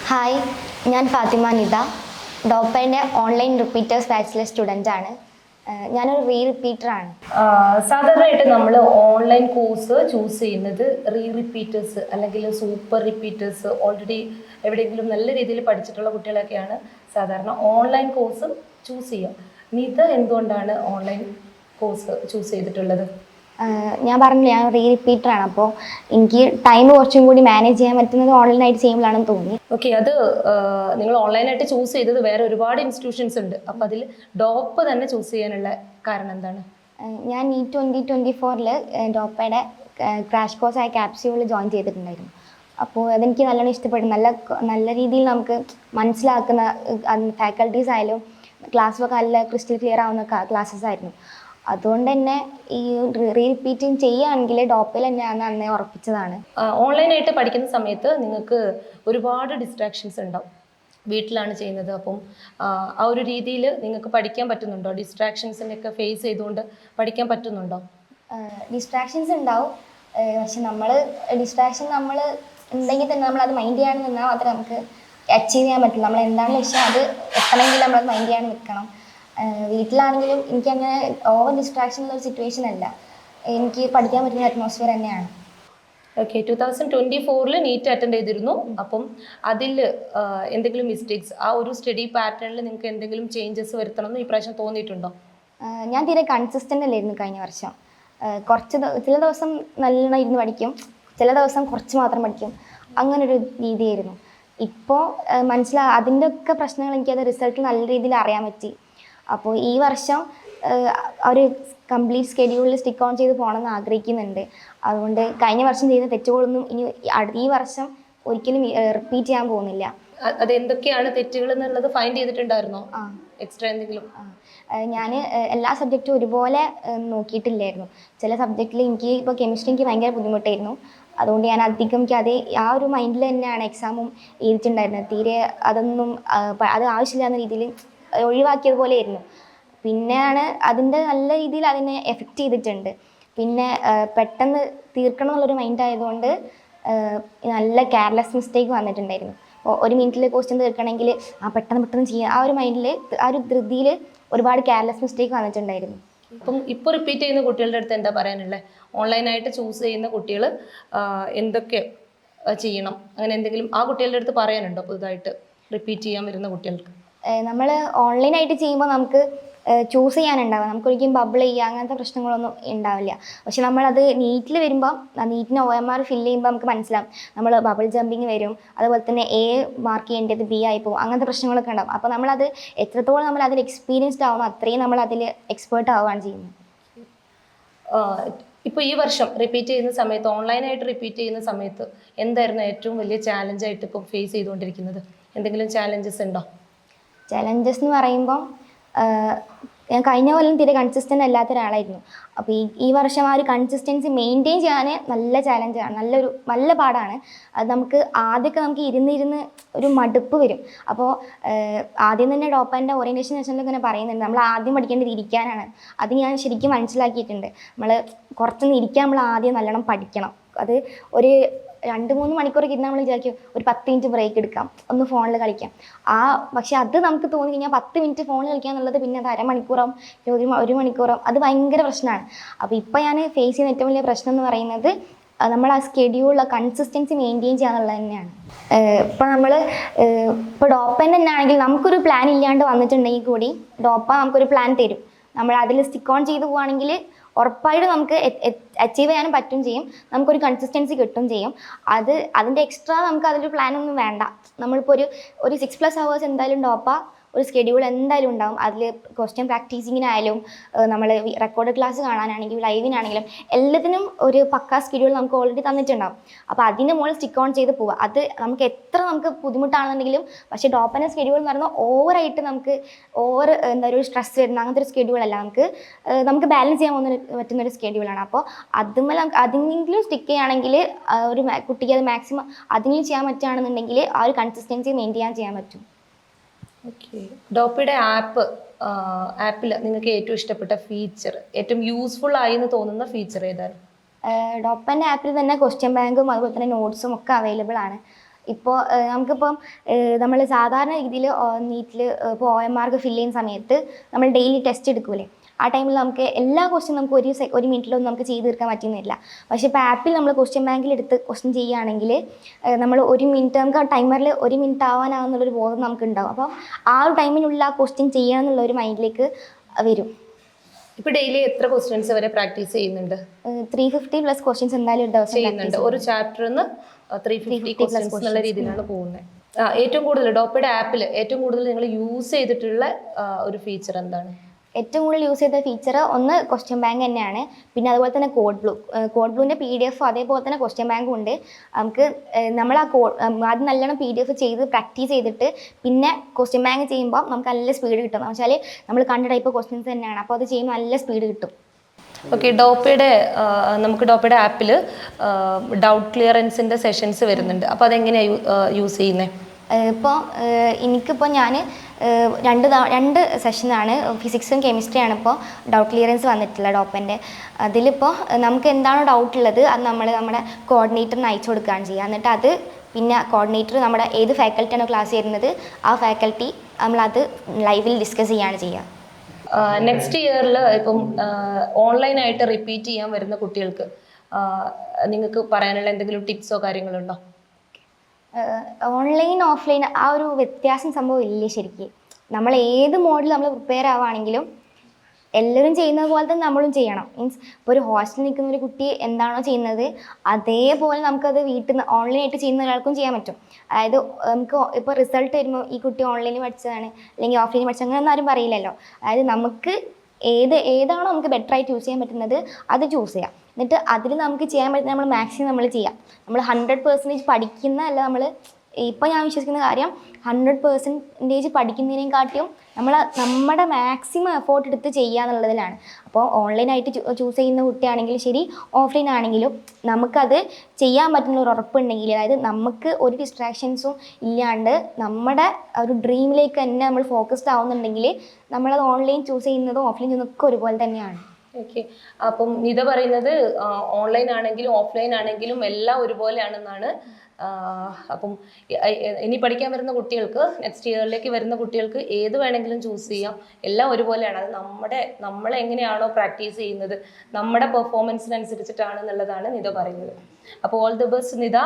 Hi, ഞാൻ ഫാത്തിമ നിത. ഡോപ്പയുടെ online repeaters ബാച്ചിലെ സ്റ്റുഡൻ്റാണ്. ഞാനൊരു റിപ്പീറ്ററാണ്. സാധാരണയായിട്ട് നമ്മൾ ഓൺലൈൻ കോഴ്സ് ചൂസ് ചെയ്യുന്നത് റിപ്പീറ്റേഴ്സ് അല്ലെങ്കിൽ സൂപ്പർ റിപ്പീറ്റേഴ്സ് ഓൾറെഡി എവിടെയെങ്കിലും നല്ല രീതിയിൽ പഠിച്ചിട്ടുള്ള കുട്ടികളൊക്കെയാണ് സാധാരണ ഓൺലൈൻ കോഴ്സ് ചൂസ് ചെയ്യുക. നിത എന്തുകൊണ്ടാണ് ഓൺലൈൻ കോഴ്സ് ചൂസ് ചെയ്തിട്ടുള്ളത്? ഞാൻ പറഞ്ഞില്ല, ഞാൻ റിപ്പീറ്ററാണ്. അപ്പോൾ എനിക്ക് ടൈം കുറച്ചും കൂടി മാനേജ് ചെയ്യാൻ പറ്റുന്നത് ഓൺലൈനായിട്ട് ചെയ്യുമ്പോഴാണെന്ന് തോന്നി. ഓക്കെ, അത് നിങ്ങൾ ഓൺലൈനായിട്ട് ചൂസ് ചെയ്തത് വേറെ ഒരുപാട് ഇൻസ്റ്റിറ്റ്യൂഷൻസ് ഉണ്ട്. അപ്പോൾ അതിൽ ഡോപ്പ് തന്നെ ചൂസ് ചെയ്യാനുള്ള കാരണം എന്താണ്? ഞാൻ നീറ്റ് 2024 ഡോപ്പയുടെ ക്രാഷ് കോഴ്സായ ക്യാപ്സ്യൂളിൽ ജോയിൻ ചെയ്തിട്ടുണ്ടായിരുന്നു. അപ്പോൾ അതെനിക്ക് നല്ലോണം ഇഷ്ടപ്പെട്ടു. നല്ല രീതിയിൽ നമുക്ക് മനസ്സിലാക്കുന്ന ഫാക്കൽറ്റീസ് ആയാലും ക്ലാസ്സൊക്കെ നല്ല ക്രിസ്റ്റൽ ക്ലിയർ ആവുന്ന ക്ലാസ്സസ് ആയിരുന്നു. അതുകൊണ്ട് തന്നെ ഈ റിപ്പീറ്റിംഗ് ചെയ്യുകയാണെങ്കിൽ ഡോപ്പയിൽ തന്നെയാണ് അന്നേ ഉറപ്പിച്ചതാണ്. ഓൺലൈനായിട്ട് പഠിക്കുന്ന സമയത്ത് നിങ്ങൾക്ക് ഒരുപാട് ഡിസ്ട്രാക്ഷൻസ് ഉണ്ടാവും. വീട്ടിലാണ് ചെയ്യുന്നത്, അപ്പം ആ ഒരു രീതിയിൽ നിങ്ങൾക്ക് പഠിക്കാൻ പറ്റുന്നുണ്ടോ? ഡിസ്ട്രാക്ഷൻസിനൊക്കെ ഫേസ് ചെയ്തുകൊണ്ട് പഠിക്കാൻ പറ്റുന്നുണ്ടോ? ഡിസ്ട്രാക്ഷൻസ് ഉണ്ടാവും. പക്ഷെ ഡിസ്ട്രാക്ഷൻ നമ്മൾ ഉണ്ടെങ്കിൽ തന്നെ നമ്മളത് മൈൻഡ് ചെയ്യാൻ നിന്നാൽ മാത്രമേ നമുക്ക് അച്ചീവ് ചെയ്യാൻ പറ്റുള്ളൂ. നമ്മൾ എന്താണെന്ന് വെച്ചാൽ അത് എത്തണമെങ്കിൽ നമ്മളത് മൈൻഡ് ചെയ്യാൻ നിൽക്കണം. വീട്ടിലാണെങ്കിലും എനിക്കങ്ങനെ ഓവർ ഡിസ്ട്രാക്ഷൻ ഉള്ളൊരു സിറ്റുവേഷൻ അല്ല. എനിക്ക് പഠിക്കാൻ പറ്റുന്ന അറ്റ്മോസ്ഫിയർ തന്നെയാണ്. ഓക്കെ, 2024 നീറ്റ് അറ്റൻഡ് ചെയ്തിരുന്നു. അപ്പം അതിൽ എന്തെങ്കിലും മിസ്റ്റേക്സ്, ആ ഒരു സ്റ്റഡി പാറ്റേണിൽ നിങ്ങൾക്ക് എന്തെങ്കിലും ചേഞ്ചസ് വരുത്തണം എന്ന് ഈ പ്രാവശ്യം തോന്നിയിട്ടുണ്ടോ? ഞാൻ തീരെ കൺസിസ്റ്റൻ്റ് അല്ലായിരുന്നു കഴിഞ്ഞ വർഷം. ചില ദിവസം നല്ലോണം ഇരുന്ന് പഠിക്കും, ചില ദിവസം കുറച്ച് മാത്രം പഠിക്കും. അങ്ങനൊരു രീതിയായിരുന്നു. ഇപ്പോൾ അതിൻ്റെ ഒക്കെ പ്രശ്നങ്ങൾ എനിക്കത് റിസൾട്ട് നല്ല രീതിയിൽ അറിയാൻ പറ്റി. അപ്പോൾ ഈ വർഷം ഒരു കംപ്ലീറ്റ് സ്കെഡ്യൂളിൽ സ്റ്റിക്ക് ഓൺ ചെയ്ത് പോകണമെന്ന് ആഗ്രഹിക്കുന്നുണ്ട്. അതുകൊണ്ട് കഴിഞ്ഞ വർഷം ചെയ്ത തെറ്റുകളൊന്നും ഇനി ഈ വർഷം ഒരിക്കലും റിപ്പീറ്റ് ചെയ്യാൻ പോകുന്നില്ല. അത് എന്തൊക്കെയാണ് തെറ്റുകൾ എന്നുള്ളത് ഫൈൻഡ് ചെയ്തിട്ടുണ്ടായിരുന്നോ? എക്സ്ട്രാ എന്തെങ്കിലും? ഞാൻ എല്ലാ സബ്ജക്റ്റും ഒരുപോലെ നോക്കിയിട്ടില്ലായിരുന്നു. ചില സബ്ജക്റ്റിൽ ഇപ്പോൾ കെമിസ്ട്രി എനിക്ക് ഭയങ്കര ബുദ്ധിമുട്ടായിരുന്നു. അതുകൊണ്ട് ഞാൻ അധികം ആ ഒരു മൈൻഡിൽ തന്നെയാണ് എക്സാമും എഴുതിയിട്ടുണ്ടായിരുന്നത്. തീരെ അത് ആവശ്യമില്ലാത്ത രീതിയിൽ ഒഴിവാക്കിയതുപോലെ ആയിരുന്നു. പിന്നെയാണ് അതിൻ്റെ നല്ല രീതിയിൽ അതിനെ എഫക്റ്റ് ചെയ്തിട്ടുണ്ട്. പിന്നെ പെട്ടെന്ന് തീർക്കണം എന്നുള്ളൊരു മൈൻഡ് ആയതുകൊണ്ട് നല്ല കെയർലെസ് മിസ്റ്റേക്ക് വന്നിട്ടുണ്ടായിരുന്നു. ഒരു മിനിറ്റിൽ ക്വസ്റ്റ്യൻ തീർക്കണമെങ്കിൽ പെട്ടെന്ന് ചെയ്യുക, ആ ഒരു മൈൻഡിൽ ആ ഒരു ധൃതിയിൽ ഒരുപാട് കെയർലെസ് മിസ്റ്റേക്ക് വന്നിട്ടുണ്ടായിരുന്നു. ഇപ്പോൾ റിപ്പീറ്റ് ചെയ്യുന്ന കുട്ടികളുടെ അടുത്ത് എന്താ പറയാനുള്ളത്? ഓൺലൈനായിട്ട് ചൂസ് ചെയ്യുന്ന കുട്ടികൾ എന്തൊക്കെ ചെയ്യണം, അങ്ങനെ എന്തെങ്കിലും ആ കുട്ടികളുടെ അടുത്ത് പറയാനുണ്ടോ? പുതുതായിട്ട് റിപ്പീറ്റ് ചെയ്യാൻ വരുന്ന കുട്ടികൾക്ക് നമ്മൾ ഓൺലൈനായിട്ട് ചെയ്യുമ്പോൾ നമുക്ക് ചൂസ് ചെയ്യാനുണ്ടാവുക, നമുക്കൊരിക്കലും ബബിൾ ചെയ്യുക അങ്ങനത്തെ പ്രശ്നങ്ങളൊന്നും ഉണ്ടാവില്ല. പക്ഷെ നമ്മളത് നീറ്റിൽ വരുമ്പോൾ നീറ്റിന് OMR ഫില്ല് ചെയ്യുമ്പോൾ നമുക്ക് മനസ്സിലാവും നമ്മൾ ബബിൾ ജമ്പിങ് വരും. അതുപോലെ തന്നെ A മാർക്ക് ചെയ്യേണ്ടത് B ആയി പോകും. അങ്ങനത്തെ പ്രശ്നങ്ങളൊക്കെ ഉണ്ടാവും. അപ്പോൾ നമ്മളത് എത്രത്തോളം നമ്മൾ അതിൽ എക്സ്പീരിയൻസ്ഡ് ആവുന്നു അത്രയും നമ്മൾ അതിൽ എക്സ്പേർട്ട് ആവുകയാണ് ചെയ്യുന്നത്. ഇപ്പോൾ ഈ വർഷം റിപ്പീറ്റ് ചെയ്യുന്ന സമയത്ത്, ഓൺലൈനായിട്ട് റിപ്പീറ്റ് ചെയ്യുന്ന സമയത്ത് എന്തായിരുന്നു ഏറ്റവും വലിയ ചാലഞ്ചായിട്ട് ഇപ്പോൾ ഫേസ് ചെയ്തുകൊണ്ടിരിക്കുന്നത്? എന്തെങ്കിലും ചാലഞ്ചസ് ഉണ്ടോ? ചലഞ്ചസ് എന്ന് പറയുമ്പോൾ ഞാൻ കഴിഞ്ഞ കൊല്ലം തീരെ കൺസിസ്റ്റൻ്റ് അല്ലാത്ത ഒരാളായിരുന്നു. അപ്പോൾ ഈ വർഷം ആ ഒരു കൺസിസ്റ്റൻസി മെയിൻറ്റെയിൻ ചെയ്യാൻ നല്ല ചാലഞ്ചാണ്, നല്ല പാടാണ്. അത് ആദ്യമൊക്കെ ഇരുന്ന് ഒരു മടുപ്പ് വരും. അപ്പോൾ ആദ്യം തന്നെ ഡോപ്പൻ്റെ ഓറിയൻറ്റേഷൻ സെഷനിൽ ഇങ്ങനെ പറയുന്നുണ്ട് നമ്മൾ ആദ്യം പഠിക്കേണ്ടത് ഇരിക്കാനാണ്. അത് ഞാൻ ശരിക്കും മനസ്സിലാക്കിയിട്ടുണ്ട്. നമ്മൾ കുറച്ചൊന്ന് ഇരിക്കാൻ നമ്മൾ ആദ്യം നല്ലോണം പഠിക്കണം. അത് ഒരു 2-3 മണിക്കൂറൊക്കെ ഇരുന്ന് നമ്മൾ വിചാരിക്കും ഒരു 10 മിനിറ്റ് ബ്രേക്ക് എടുക്കാം, ഒന്ന് ഫോണിൽ കളിക്കാം. പക്ഷെ അത് നമുക്ക് തോന്നി കഴിഞ്ഞാൽ 10 മിനിറ്റ് ഫോണിൽ കളിക്കുക എന്നുള്ളത് പിന്നെ അത് അരമണിക്കൂറാവും, 1 മണിക്കൂറാവും. അത് ഭയങ്കര പ്രശ്നമാണ്. അപ്പോൾ ഇപ്പോൾ ഞാൻ ഫേസ് ചെയ്യുന്ന ഏറ്റവും വലിയ പ്രശ്നം എന്ന് പറയുന്നത് നമ്മൾ ആ സ്കെഡ്യൂളിൽ കൺസിസ്റ്റൻസി മെയിൻറ്റെയിൻ ചെയ്യാന്നുള്ളത് തന്നെയാണ്. ഇപ്പോൾ ഡോപ്പൻ്റെ തന്നെ ആണെങ്കിൽ നമുക്കൊരു പ്ലാൻ ഇല്ലാണ്ട് വന്നിട്ടുണ്ടെങ്കിൽ കൂടി ഡോപ്പ നമുക്കൊരു പ്ലാൻ തരും. നമ്മൾ അതിൽ സ്റ്റിക്ക് ഓൺ ചെയ്ത് പോവുകയാണെങ്കിൽ ഉറപ്പായിട്ട് നമുക്ക് അച്ചീവ് ചെയ്യാനും പറ്റും ചെയ്യും, നമുക്കൊരു കൺസിസ്റ്റൻസി കിട്ടും ചെയ്യും. അതിൻ്റെ എക്സ്ട്രാ നമുക്ക് അതിലൊരു പ്ലാനൊന്നും വേണ്ട. നമ്മളിപ്പോൾ ഒരു 6+ hours എന്തായാലും ഡോപ്പ ഒരു സ്കെഡ്യൂൾ എന്തായാലും ഉണ്ടാവും. അതിൽ ക്വസ്റ്റ്യൻ പ്രാക്ടീസിങ്ങിനായാലും നമ്മൾ റെക്കോർഡ് ക്ലാസ് കാണാനാണെങ്കിലും ലൈവിനാണെങ്കിലും എല്ലാത്തിനും ഒരു പക്കാ സ്കെഡ്യൂൾ നമുക്ക് ഓൾറെഡി തന്നിട്ടുണ്ടാവും. അപ്പോൾ അതിൻ്റെ മുകളിൽ സ്റ്റിക്ക് ഓൺ ചെയ്ത് പോവുക. അത് നമുക്ക് ബുദ്ധിമുട്ടാണെന്നുണ്ടെങ്കിലും, പക്ഷേ ഡോപ്പൻ്റെ സ്കെഡ്യൂൾ എന്ന് പറയുന്നത് ഓവറായിട്ട് ഒരു സ്ട്രെസ് വരുന്ന അങ്ങനത്തെ ഒരു സ്കെഡ്യൂളല്ല. നമുക്ക് ബാലൻസ് ചെയ്യാൻ പറ്റുന്നൊരു സ്കെഡ്യൂളാണ്. അപ്പോൾ അതിനെങ്കിലും സ്റ്റിക്ക് ചെയ്യുകയാണെങ്കിൽ ഒരു കുട്ടിക്ക് അത് മാക്സിമം അതിനെങ്കിലും ചെയ്യാൻ പറ്റുകയാണെന്നുണ്ടെങ്കിൽ ആ ഒരു കൺസിസ്റ്റൻസി മെയിൻറ്റെയിൻ ചെയ്യാൻ പറ്റും. ഓക്കെ, ഡോപ്പയുടെ ആപ്പിൽ നിങ്ങൾക്ക് ഏറ്റവും ഇഷ്ടപ്പെട്ട ഫീച്ചർ, ഏറ്റവും യൂസ്ഫുൾ ആയി എന്ന് തോന്നുന്ന ഫീച്ചർ ഏതാണ്? ഡോപ്പൻ്റെ ആപ്പിൽ തന്നെ ക്വസ്റ്റ്യൻ ബാങ്കും അതുപോലെ തന്നെ നോട്ട്സും ഒക്കെ അവൈലബിൾ ആണ്. ഇപ്പോൾ നമുക്കിപ്പം നമ്മൾ സാധാരണ രീതിയിൽ നീറ്റിൽ ഇപ്പോൾ OMR ഫില്ല് ചെയ്യുന്ന സമയത്ത് നമ്മൾ ഡെയിലി ടെസ്റ്റ് എടുക്കൂലേ, ആ ടൈമിൽ നമുക്ക് എല്ലാ ക്വസ്റ്റ്യൻ നമുക്ക് ഒരു മിനിറ്റിലൊന്നും നമുക്ക് ചെയ്ത് തീർക്കാൻ പറ്റുന്നില്ല. പക്ഷേ ഇപ്പോൾ ആപ്പിൽ നമ്മൾ ക്വസ്റ്റ്യൻ ബാങ്കിൽ എടുത്ത് ക്വസ്റ്റ്യൻ ചെയ്യുകയാണെങ്കിൽ നമ്മൾ 1 മിനിറ്റ് നമുക്ക് ആ ടൈമറിൽ 1 മിനിറ്റ് ആവാനാണെന്നുള്ളൊരു ബോധം നമുക്ക് ഉണ്ടാവും. അപ്പം ആ ഒരു ടൈമിനുള്ള ആ ക്വസ്റ്റ്യൻ ചെയ്യണം എന്നുള്ളൊരു മൈൻഡിലേക്ക് വരും. ഇപ്പോൾ ഡെയിലി എത്ര ക്വസ്റ്റ്യൻസ് വരെ പ്രാക്ടീസ് ചെയ്യുന്നുണ്ട്? 350+ ക്വസ്റ്റ്യൻസ് എന്തായാലും ഒരു ദിവസം ചെയ്യുന്നുണ്ട്. ഒരു ചാപ്റ്ററിന് 350 ക്വസ്റ്റ്യൻസ് എന്നുള്ള രീതിയിലാണ് പോകുന്നത്. ഏറ്റവും കൂടുതൽ ഡോപ്പയുടെ ആപ്പിൽ ഏറ്റവും കൂടുതൽ നിങ്ങൾ യൂസ് ചെയ്തിട്ടുള്ള ഒരു ഫീച്ചർ എന്താണ്? ഏറ്റവും കൂടുതൽ യൂസ് ചെയ്ത ഫീച്ചർ ഒന്ന് ക്വസ്റ്റ്യൻ ബാങ്ക് തന്നെയാണ്. പിന്നെ അതുപോലെ തന്നെ കോഡ് ബ്ലൂവിൻ്റെ PDF അതേപോലെ തന്നെ ക്വസ്റ്റ്യൻ ബാങ്കും ഉണ്ട്. നമുക്ക് നമ്മൾ ആ ആദ്യം നല്ലോണം PDF ചെയ്ത് പ്രാക്ടീസ് ചെയ്തിട്ട് പിന്നെ ക്വസ്റ്റ്യൻ ബാങ്ക് ചെയ്യുമ്പോൾ നമുക്ക് നല്ല സ്പീഡ് കിട്ടും. എന്ന് വെച്ചാൽ നമ്മൾ കണ്ട ടൈപ്പ് ക്വസ്റ്റ്യൻസ് തന്നെയാണ്, അപ്പോൾ അത് ചെയ്യുമ്പോൾ നല്ല സ്പീഡ് കിട്ടും. ഓക്കെ, നമുക്ക് ഡോപ്പയുടെ ആപ്പിൽ ഡൗട്ട് ക്ലിയറൻസിൻ്റെ സെഷൻസ് വരുന്നുണ്ട്. അപ്പോൾ അതെങ്ങനെയാണ് യൂസ് ചെയ്യുന്നത്? ഇപ്പോൾ എനിക്കിപ്പോൾ ഞാൻ രണ്ട് സെഷനാണ്, ഫിസിക്സും കെമിസ്ട്രിയാണ് ഇപ്പോൾ ഡൗട്ട് ക്ലിയറൻസ് വന്നിട്ടുള്ളത് ഡോപ്പൻ്റെ. അതിലിപ്പോൾ നമുക്ക് എന്താണോ ഡൗട്ട് ഉള്ളത് അത് നമ്മൾ നമ്മുടെ കോർഡിനേറ്ററിന് അയച്ചു കൊടുക്കുകയാണ് ചെയ്യുക. എന്നിട്ട് അത് പിന്നെ കോർഡിനേറ്റർ നമ്മുടെ ഏത് ഫാക്കൽറ്റിയാണോ ക്ലാസ് ചെയ്യുന്നത് ആ ഫാക്കൽറ്റി നമ്മളത് ലൈവിൽ ഡിസ്കസ് ചെയ്യുകയാണ് ചെയ്യുക. നെക്സ്റ്റ് ഇയറിൽ ഇപ്പം ഓൺലൈനായിട്ട് റിപ്പീറ്റ് ചെയ്യാൻ വരുന്ന കുട്ടികൾക്ക് നിങ്ങൾക്ക് പറയാനുള്ള എന്തെങ്കിലും ടിപ്സോ കാര്യങ്ങളോ ഉണ്ടോ? ഓൺലൈൻ ഓഫ്ലൈൻ ആ ഒരു വ്യത്യാസം സംഭവം ഇല്ലേ ശരിക്കും. നമ്മൾ ഏത് മോഡിൽ നമ്മൾ പ്രിപ്പയർ ആവുകയാണെങ്കിലും എല്ലാവരും ചെയ്യുന്നത് പോലെ തന്നെ നമ്മളും ചെയ്യണം. മീൻസ് ഇപ്പോൾ ഒരു ഹോസ്റ്റലിൽ നിൽക്കുന്ന ഒരു കുട്ടി എന്താണോ ചെയ്യുന്നത് അതേപോലെ നമുക്കത് വീട്ടിൽ നിന്ന് ഓൺലൈനായിട്ട് ചെയ്യുന്ന ഒരാൾക്കും ചെയ്യാൻ പറ്റും. അതായത് നമുക്ക് ഇപ്പോൾ റിസൾട്ട് വരുമ്പോൾ ഈ കുട്ടി ഓൺലൈനിൽ പഠിച്ചതാണ് അല്ലെങ്കിൽ ഓഫ്ലൈനിൽ പഠിച്ചത് അങ്ങനെയൊന്നും ആരും പറയില്ലല്ലോ. അതായത് നമുക്ക് ഏതാണോ നമുക്ക് ബെറ്റർ ആയിട്ട് യൂസ് ചെയ്യാൻ പറ്റുന്നത് അത് ചൂസ് ചെയ്യാം. എന്നിട്ട് അതിൽ നമുക്ക് ചെയ്യാൻ പറ്റുന്ന നമ്മൾ മാക്സിമം നമ്മൾ ചെയ്യാം. നമ്മൾ 100% പഠിക്കുന്ന അല്ല, നമ്മൾ ഇപ്പോൾ ഞാൻ വിശ്വസിക്കുന്ന കാര്യം 100% പഠിക്കുന്നതിനേക്കാട്ടിയും നമ്മുടെ മാക്സിമം എഫോർട്ട് എടുത്ത് ചെയ്യുക എന്നുള്ളതിലാണ്. അപ്പോൾ ഓൺലൈനായിട്ട് ചൂസ് ചെയ്യുന്ന കുട്ടിയാണെങ്കിലും ശരി ഓഫ്ലൈൻ ആണെങ്കിലും നമുക്കത് ചെയ്യാൻ പറ്റുന്ന ഒരു ഉറപ്പുണ്ടെങ്കിൽ, അതായത് നമുക്ക് ഒരു ഡിസ്ട്രാക്ഷൻസും ഇല്ലാണ്ട് നമ്മുടെ ഒരു ഡ്രീമിലേക്ക് തന്നെ നമ്മൾ ഫോക്കസ്ഡ് ആവുന്നുണ്ടെങ്കിൽ നമ്മളത് ഓൺലൈൻ ചൂസ് ചെയ്യുന്നതും ഓഫ്ലൈൻ ചെയ്യുന്നതൊക്കെ ഒരുപോലെ തന്നെയാണ്. ഓക്കെ, അപ്പം നിത പറയുന്നത് ഓൺലൈൻ ആണെങ്കിലും ഓഫ്ലൈൻ ആണെങ്കിലും എല്ലാം ഒരുപോലെയാണെന്നാണ്. അപ്പം ഇനി പഠിക്കാൻ വരുന്ന കുട്ടികൾക്ക്, നെക്സ്റ്റ് ഇയറിലേക്ക് വരുന്ന കുട്ടികൾക്ക് ഏത് വേണമെങ്കിലും ചൂസ് ചെയ്യാം, എല്ലാം ഒരുപോലെയാണ്. അത് നമ്മളെങ്ങനെയാണോ പ്രാക്ടീസ് ചെയ്യുന്നത് നമ്മുടെ പെർഫോമൻസിനനുസരിച്ചിട്ടാണെന്നുള്ളതാണ് നിത പറയുന്നത്. അപ്പോൾ ഓൾ ദി ബെസ്റ്റ് നിത.